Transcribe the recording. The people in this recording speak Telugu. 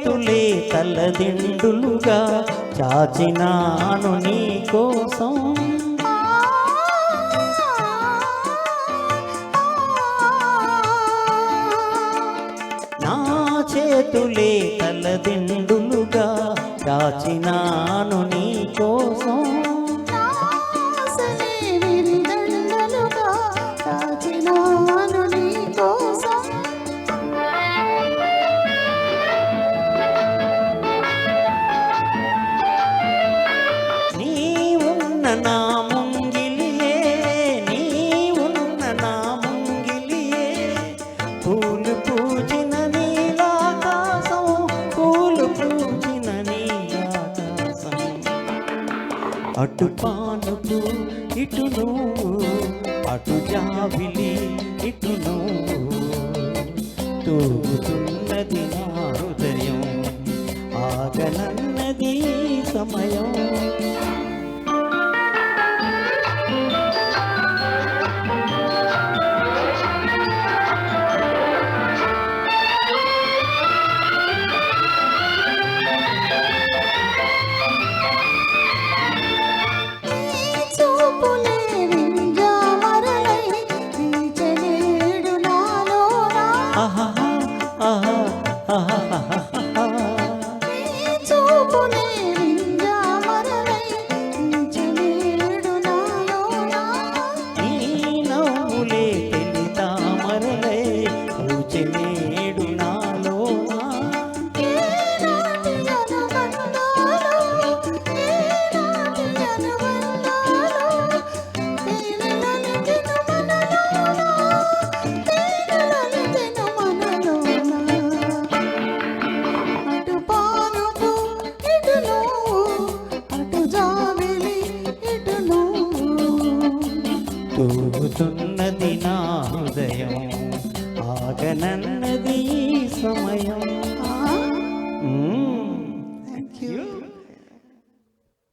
చేతులే తలదిండులుగా చాచినాను నీ కోసం. నా చేతులే తలదిండులుగా చాచినాను నీ కోసం. నా ముంగిలియే నీ ఉన్న నా ముంగిలియే పూలు పూచిన నీలాకాశం, పూలు పూచిన నీలాకాశం. అటు పానుపు ఇటు నువ్వు, అటు జాబిలి ఇటు నువ్వు, తూగుతున్నది నా హృదయం, ఆగనన్నది సమయం. తూగుతున్నది నా హృదయం, ఆగనన్నది సమయం.